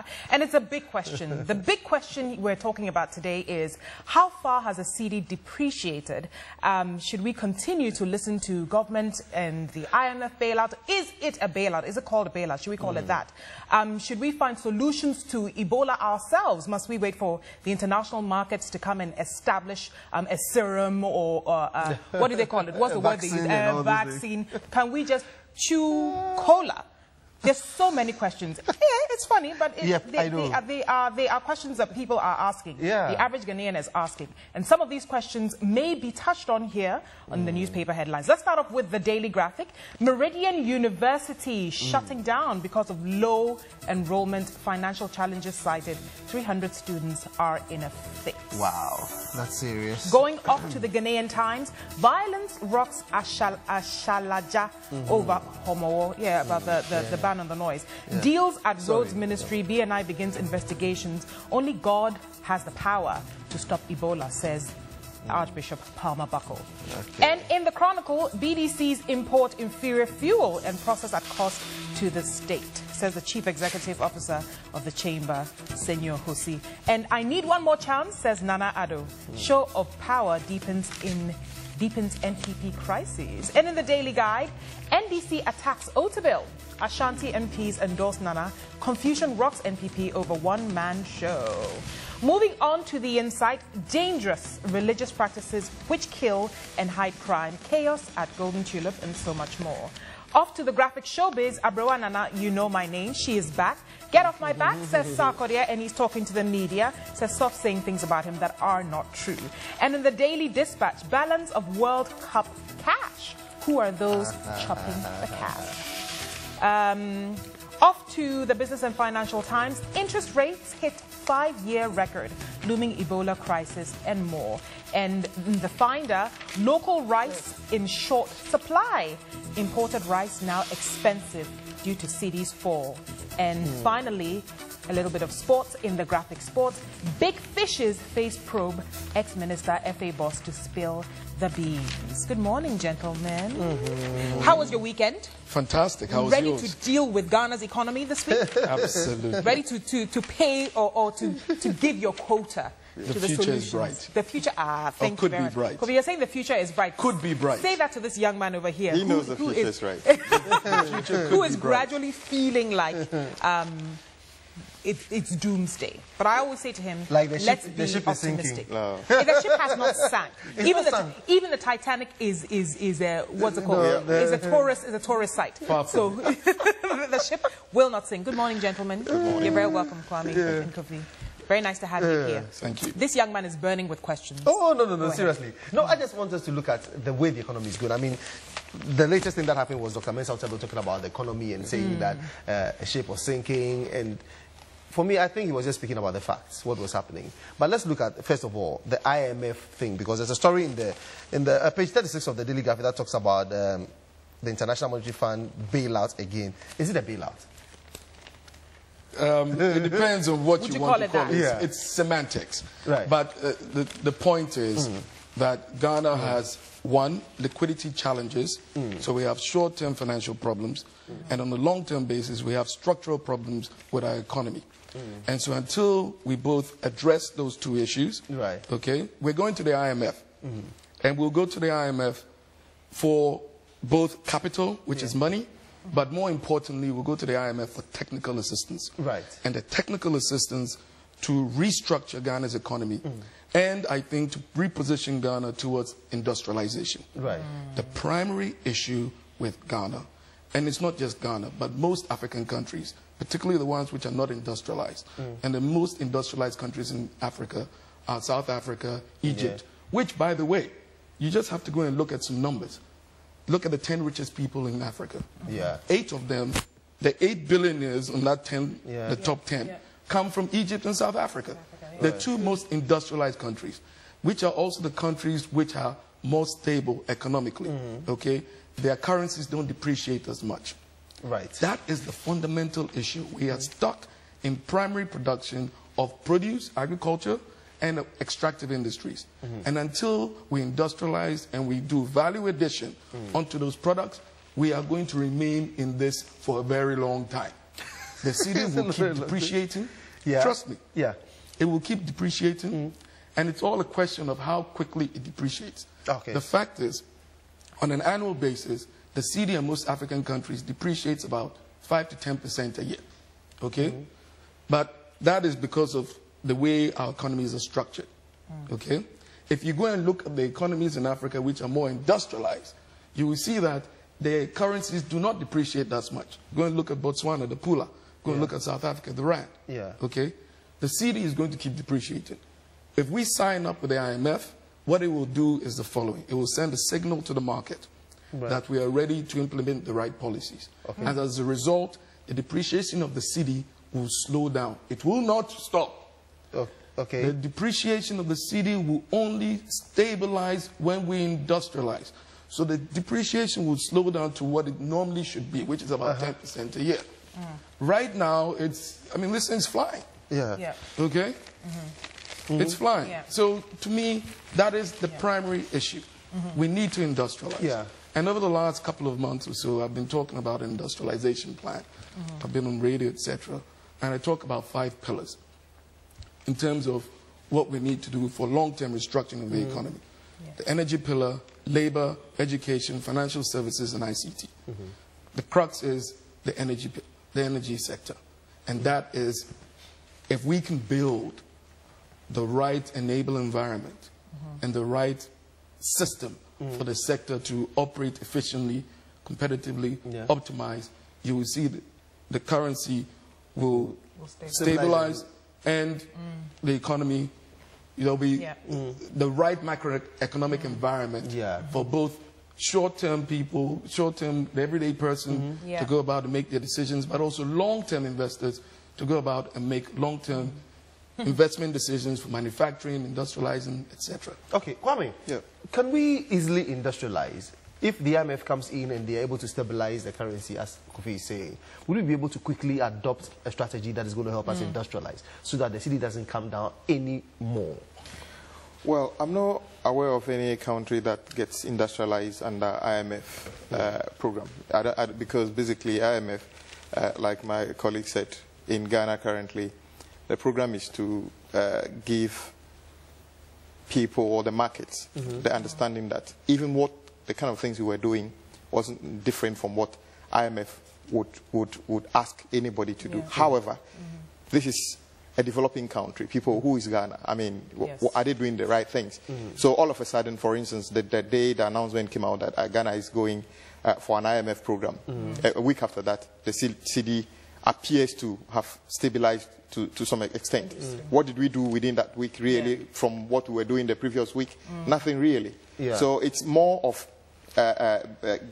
Ghana, and it's a big question. The big question we're talking about today is, how far has the cedi depreciated? Should we continue to listen to government and the IMF bailout? Is it a bailout? Is it called a bailout? Should we call it that? Should we find solutions to Ebola ourselves? Must we wait for the international markets to come and establish a serum or what do they call it? What's the word they use? Vaccine. Can we just chew cola? There's so many questions. Yeah, it's funny, but they are questions that people are asking. Yeah. The average Ghanaian is asking. And some of these questions may be touched on here on the newspaper headlines. Let's start off with the Daily Graphic. Meridian University shutting down because of low enrollment. Financial challenges cited. 300 students are in a fix. Wow, that's serious. Going off to the Ghanaian Times. Violence rocks Ashalaja over Homo. Yeah, about the ban on the noise. Yeah. Deals at Roads Ministry. BNI begins investigations. Only God has the power to stop Ebola, says Archbishop Palmer Buckle. Okay. And in the Chronicle, BDCs import inferior fuel and process at cost to the state, says the Chief Executive Officer of the Chamber, Senor Husi. And I need one more chance, says Nana Addo. Show of power deepens NPP crises. And in the Daily Guide, NDC attacks Otabil. Ashanti MPs endorse Nana. Confusion rocks NPP over one-man show. Moving on to the Insight, dangerous religious practices which kill and hide crime, chaos at Golden Tulip, and so much more. Off to the graphic showbiz, Abrewa Nana, you know my name, she is back. Get off my back, says Sarkodia, and he's talking to the media, says soft saying things about him that are not true. And in the Daily Dispatch, balance of World Cup cash. Who are those chopping the cash? Off to the Business and Financial Times, interest rates hit 5-year record, looming Ebola crisis and more. And the Finder, local rice in short supply. Imported rice now expensive due to cedi's fall. And finally, a little bit of sports in the Graphic Sports. Big fishes face probe ex-minister FA boss to spill the beans. Good morning, gentlemen. How was your weekend? Fantastic. How was Ready yours? to deal with Ghana's economy this week? Absolutely. Ready to pay or to give your quota to the future solutions. is bright. The future, thank you very much. Could be bright. Kofi, you're saying the future is bright. Could be bright. Say that to this young man over here. He knows the future is right. Who is gradually feeling like it's doomsday. But I always say to him, like the let's ship, be Is optimistic. no. The ship has not sank. Even the Titanic is what's it called? Is a tourist site. So the ship will not sink. Good morning, gentlemen. Good morning. You're very welcome, Kwame and Kofi. Very nice to have you here. Thank you. This young man is burning with questions. Oh, no, seriously. No, I just want us to look at the way the economy is good. I mean, the latest thing that happened was Dr. Mensah talking about the economy and saying that a ship was sinking. And for me, I think he was just speaking about the facts, what was happening. But let's look at, first of all, the IMF thing, because there's a story in the page 36 of the Daily Graphic that talks about the International Monetary Fund bailout again. Is it a bailout? It depends on what you want to call it. Yeah. It's semantics. Right. But the point is that Ghana has, one, liquidity challenges. So we have short-term financial problems. And on a long-term basis, we have structural problems with our economy. And so until we both address those two issues, okay, we're going to the IMF. And we'll go to the IMF for both capital, which is money, but more importantly, we'll go to the IMF for technical assistance. And the technical assistance to restructure Ghana's economy. And I think to reposition Ghana towards industrialization. The primary issue with Ghana, and it's not just Ghana, but most African countries, particularly the ones which are not industrialized. And the most industrialized countries in Africa are South Africa, Egypt, which, by the way, you just have to go and look at some numbers. Look at the 10 richest people in Africa. 8 of them, the 8 billionaires on that 10, the top 10, come from Egypt and South Africa. The two most industrialized countries, which are also the countries which are more stable economically. Okay, their currencies don't depreciate as much. That is the fundamental issue. We are stuck in primary production of produce, agriculture, and extractive industries. And until we industrialize and we do value addition onto those products, we are going to remain in this for a very long time. The cedi will keep depreciating. Yeah. Trust me. Yeah. It will keep depreciating. And it's all a question of how quickly it depreciates. Okay. The fact is, on an annual basis, the cedi in most African countries depreciates about 5 to 10% a year. Okay? But that is because of the way our economies are structured. Okay? If you go and look at the economies in Africa which are more industrialized, you will see that their currencies do not depreciate that much. Go and look at Botswana, the Pula. Go and look at South Africa, the Rand. Yeah. Okay? The cedi is going to keep depreciating. If we sign up with the IMF, what it will do is the following. It will send a signal to the market that we are ready to implement the right policies. Okay. And as a result, the depreciation of the cedi will slow down. It will not stop. Okay. The depreciation of the cedi will only stabilize when we industrialize. So the depreciation will slow down to what it normally should be, which is about 10% a year. Right now, it's, I mean, this thing's flying. Yeah. Okay? It's flying. Yeah. So to me, that is the primary issue. We need to industrialize. Yeah. And over the last couple of months or so, I've been talking about an industrialization plan. I've been on radio, etc. And I talk about 5 pillars in terms of what we need to do for long-term restructuring of the economy. The energy pillar, labor, education, financial services, and ICT. The crux is the energy sector. And that is, if we can build the right enable environment and the right system for the sector to operate efficiently, competitively, optimize, you will see that the currency will stabilize and the economy, there'll be the right macroeconomic environment for both short-term people, the everyday person to go about and make their decisions, but also long-term investors to go about and make long-term investment decisions for manufacturing, industrializing, etc. Okay, Kwame, can we easily industrialize? If the IMF comes in and they're able to stabilize the currency, as Kofi is saying, will we be able to quickly adopt a strategy that is going to help us industrialize so that the cedi doesn't come down anymore? Well, I'm not aware of any country that gets industrialized under IMF program. Because basically IMF, like my colleague said, in Ghana currently, the program is to give people or the markets the understanding that even what the kind of things we were doing wasn't different from what IMF would ask anybody to do. However, this is a developing country. People, who is Ghana? I mean, are they doing the right things? So all of a sudden, for instance, the day the announcement came out that Ghana is going for an IMF program, a week after that, the cedi appears to have stabilized to some extent. What did we do within that week, really, from what we were doing the previous week? Nothing really. So it's more of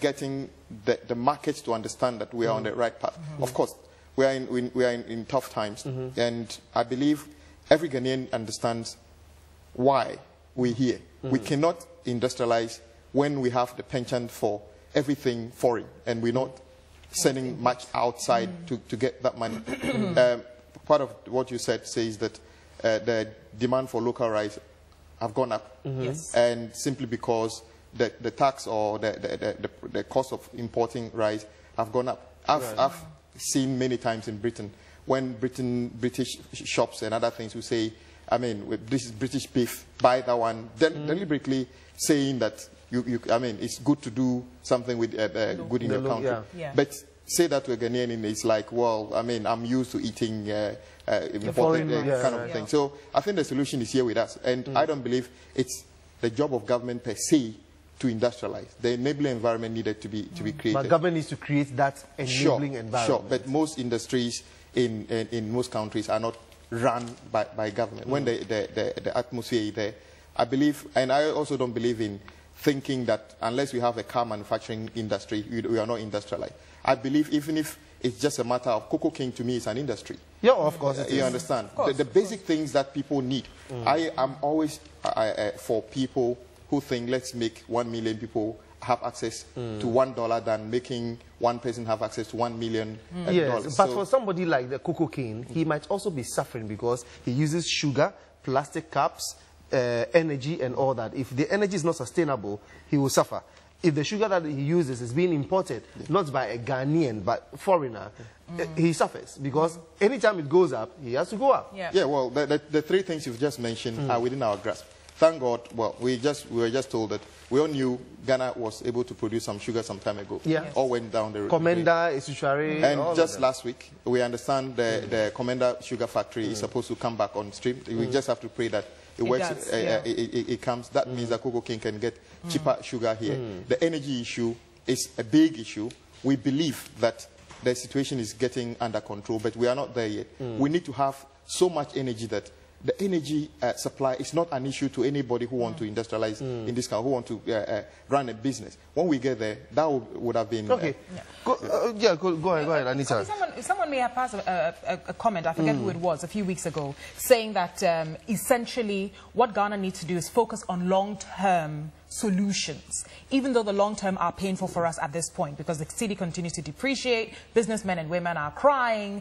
getting the markets to understand that we are on the right path. Of course, we are in tough times, and I believe every Ghanaian understands why we're here. We cannot industrialize when we have the penchant for everything foreign, and we're not sending much outside to get that money. Part of what you said says that the demand for local rice have gone up, and simply because the tax or the cost of importing rice have gone up. I've seen many times in Britain when British shops and other things will say, I mean, this is British beef, buy that one, deliberately saying that I mean, it's good to do something with good in your country. But say that to a Ghanaian and it's like, well, I mean, I'm used to eating imported kind of thing. So I think the solution is here with us. And I don't believe it's the job of government per se to industrialize. The enabling environment needed to be created. But government needs to create that enabling environment. Sure, but most industries in most countries are not run by government. When the atmosphere is there, I believe, and I also don't believe in thinking that unless we have a car manufacturing industry, we are not industrialized. I believe even if it's just a matter of cocoa cane, to me, is an industry. Yeah, of course. You understand? The basic things that people need. I am always for people who think, let's make 1 million people have access to $1 than making one person have access to $1 million. Yes, but for somebody like the cocoa cane, he might also be suffering because he uses sugar, plastic cups, energy and all that. If the energy is not sustainable, he will suffer. if the sugar that he uses is being imported, not by a Ghanaian, but foreigner, he suffers because anytime it goes up, he has to go up. Yeah, yeah, well, the three things you've just mentioned are within our grasp. Thank God, well, we were just told that we all knew Ghana was able to produce some sugar some time ago. Yeah. Yes. All went down the road. Commander, Isuchari, and just last week, we understand the Commander Sugar Factory is supposed to come back on stream. We just have to pray that it works, it comes. That means that Cocoa King can get cheaper sugar here. The energy issue is a big issue. We believe that the situation is getting under control, but we are not there yet. We need to have so much energy that the energy supply is not an issue to anybody who want to industrialize in this country, who want to run a business. When we get there, that would have been... Okay. Go ahead, Anita. Someone may have passed a comment, I forget who it was, a few weeks ago, saying that essentially what Ghana needs to do is focus on long-term solutions, even though the long-term are painful for us at this point, because the city continues to depreciate, businessmen and women are crying,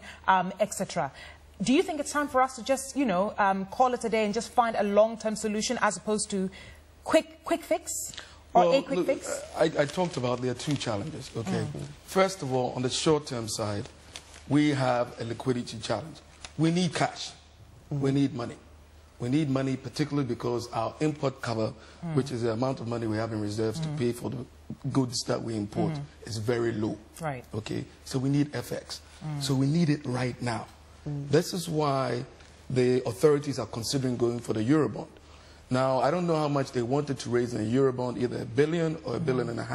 etc. Do you think it's time for us to just, you know, call it a day and just find a long-term solution as opposed to quick fix? Or a quick fix? I talked about there are two challenges, okay? First of all, on the short-term side, we have a liquidity challenge. We need cash. We need money. We need money particularly because our import cover, which is the amount of money we have in reserves to pay for the goods that we import, is very low. Right. Okay? So we need FX. So we need it right now. This is why the authorities are considering going for the Eurobond. Now, I don't know how much they wanted to raise in a Eurobond, either $1 billion or $1.5 billion.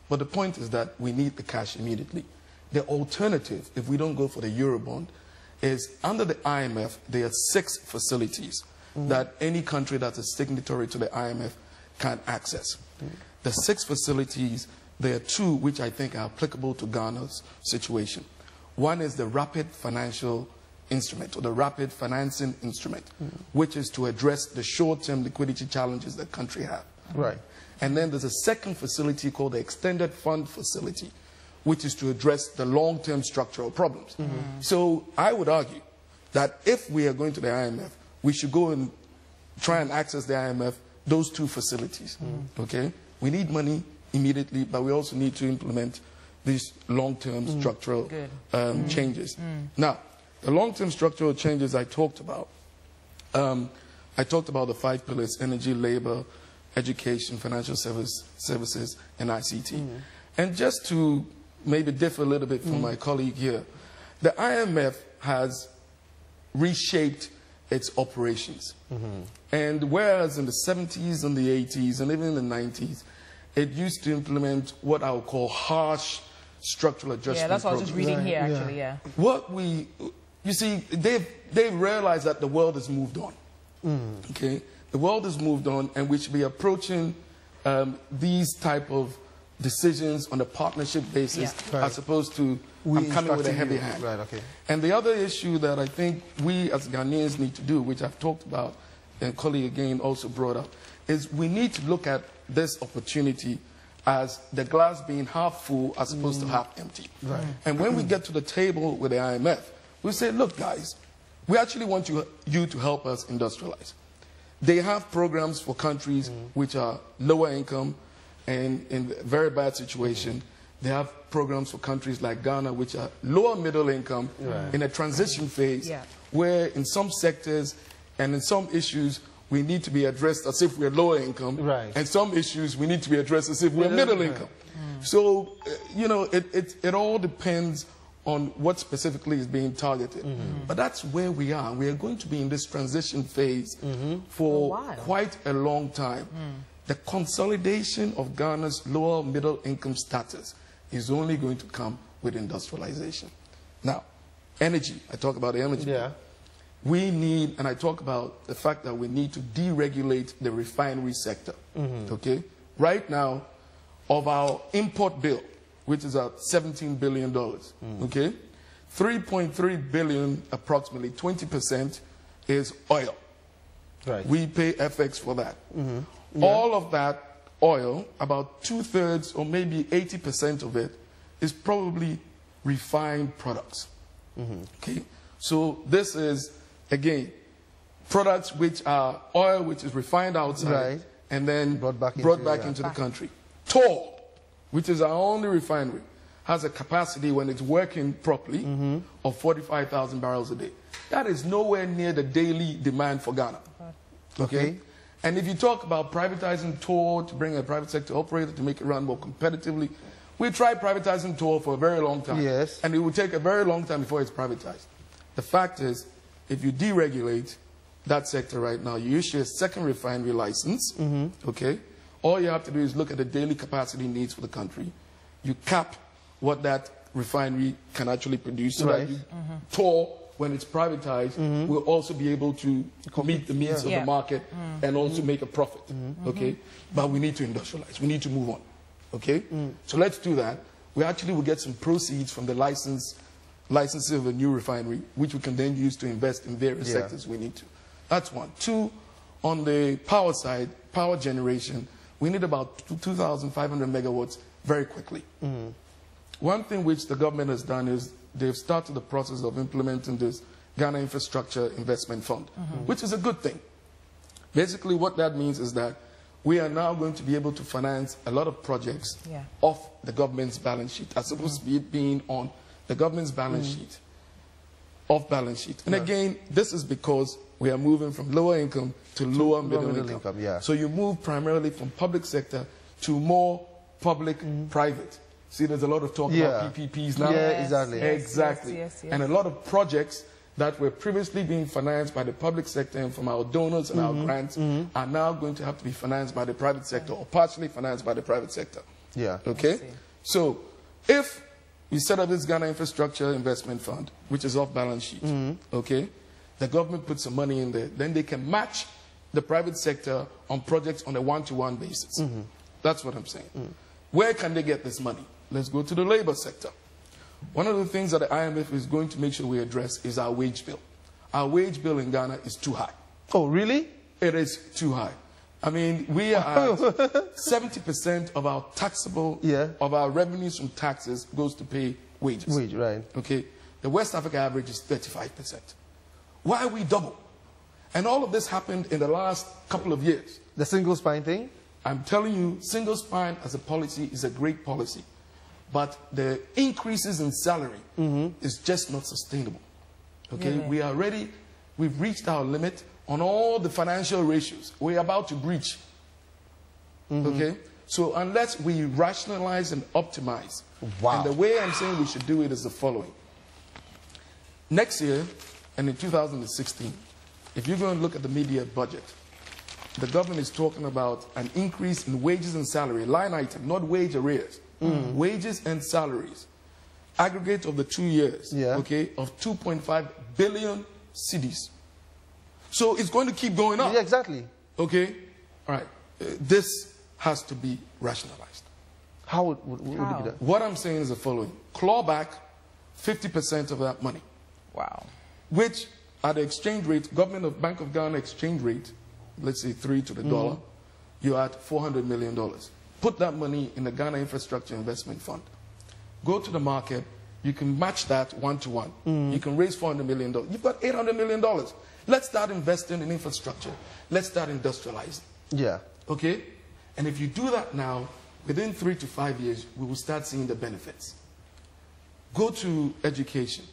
But the point is that we need the cash immediately. The alternative, if we don't go for the Eurobond, is under the IMF, there are 6 facilities that any country that's a signatory to the IMF can access. The 6 facilities, there are 2 which I think are applicable to Ghana's situation. One is the rapid financial instrument, or the rapid financing instrument, which is to address the short-term liquidity challenges the country has. Right. And then there's a second facility called the extended fund facility, which is to address the long-term structural problems. So I would argue that if we are going to the IMF, we should go and try and access the IMF, those 2 facilities. Okay? We need money immediately, but we also need to implement these long-term structural changes. Now, the long-term structural changes I talked about the 5 pillars: energy, labor, education, financial services, and ICT. And just to maybe differ a little bit from my colleague here, the IMF has reshaped its operations. And whereas in the 70s and the 80s and even in the 90s, it used to implement what I would call harsh structural adjustment. Yeah, that's what I was just reading here, actually, What you see, they've realized that the world has moved on. Okay, the world has moved on, and we should be approaching these type of decisions on a partnership basis, as opposed to I'm coming with a heavy hand. Right, okay. And the other issue that I think we as Ghanaians need to do, which I've talked about, and colleague again also brought up, is we need to look at this opportunity as the glass being half full as opposed to half empty. Right. And when we get to the table with the IMF, we say, look, guys, we actually want you to help us industrialize. They have programs for countries which are lower income and in a very bad situation. They have programs for countries like Ghana, which are lower middle income in a transition phase, where in some sectors and in some issues, we need to be addressed as if we're lower income, and some issues we need to be addressed as if we're middle income. So, you know, it all depends on what specifically is being targeted. But that's where we are. We are going to be in this transition phase for quite a long time. The consolidation of Ghana's lower middle income status is only going to come with industrialization. Now, energy, I talk about the energy. We need, and I talk about the fact that we need to deregulate the refinery sector. Okay? Right now, of our import bill, which is at $17 billion, okay? 3.3 billion, approximately 20%, is oil. Right. We pay FX for that. All of that oil, about 2/3 or maybe 80% of it, is probably refined products. Okay? So this is, again, products which are oil which is refined outside and then brought back into the country. Tor, which is our only refinery, has a capacity when it's working properly of 45,000 barrels a day. That is nowhere near the daily demand for Ghana. Okay? And if you talk about privatizing Tor to bring a private sector operator to make it run more competitively, we tried privatizing Tor for a very long time. Yes. And it will take a very long time before it's privatized. The fact is, if you deregulate that sector right now, you issue a second refinery license, okay? All you have to do is look at the daily capacity needs for the country. You cap what that refinery can actually produce so that you Tor, when it's privatized, will also be able to meet the needs of the market and also make a profit, okay? But we need to industrialize. We need to move on, okay? So let's do that. We actually will get some proceeds from the licensing of a new refinery, which we can then use to invest in various sectors we need to. That's one. Two, on the power side, power generation, we need about 2,500 megawatts very quickly. One thing which the government has done is they've started the process of implementing this Ghana Infrastructure Investment Fund, which is a good thing. Basically, what that means is that we are now going to be able to finance a lot of projects off the government's balance sheet, as opposed to it being on the government's balance sheet, off balance sheet. And again, this is because we are moving from lower income to lower middle income. So you move primarily from public sector to more public-private. See, there's a lot of talk about PPPs now. Exactly. And a lot of projects that were previously being financed by the public sector and from our donors and our grants are now going to have to be financed by the private sector or partially financed by the private sector. Okay? So, if we set up this Ghana Infrastructure Investment Fund, which is off balance sheet, okay? The government puts some money in there, then they can match the private sector on projects on a one-to-one basis. That's what I'm saying. Where can they get this money? Let's go to the labor sector. One of the things that the IMF is going to make sure we address is our wage bill. Our wage bill in Ghana is too high. Oh, really? It is too high. I mean, we are 70% of our taxable, of our revenues from taxes goes to pay wages. Okay? The West Africa average is 35%. Why are we double? And all of this happened in the last couple of years. The single spine thing? I'm telling you, single spine as a policy is a great policy. But the increases in salary is just not sustainable. Okay? We are ready. We've reached our limit on all the financial ratios. We're about to breach. Okay? So unless we rationalize and optimize, and the way I'm saying we should do it is the following. Next year, and in 2016, if you go and look at the media budget, the government is talking about an increase in wages and salary, line item, not wage arrears. Wages and salaries, aggregate of the 2 years, okay, of 2.5 billion cedis. So it's going to keep going up. Exactly. Okay? All right. This has to be rationalized. How would it be done? What I'm saying is the following. Claw back 50% of that money. Wow. Which, at the exchange rate, government of Bank of Ghana exchange rate, let's say 3 to the dollar, you're at $400 million. Put that money in the Ghana Infrastructure Investment Fund. Go to the market. You can match that one-to-one. You can raise $400 million. You've got $800 million. Let's start investing in infrastructure. Let's start industrializing. Okay? And if you do that now, within 3 to 5 years, we will start seeing the benefits. Go to education.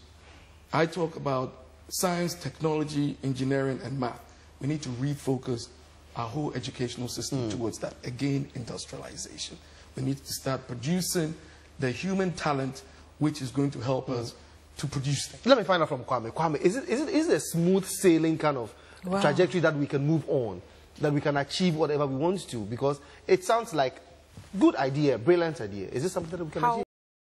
I talk about science, technology, engineering, and math. We need to refocus our whole educational system towards that. Again, industrialization. We need to start producing the human talent which is going to help us to produce things. Let me find out from Kwame. Kwame, is it a smooth sailing kind of trajectory that we can move on, that we can achieve whatever we want to? Because it sounds like good idea, brilliant idea. Is this something that we can achieve?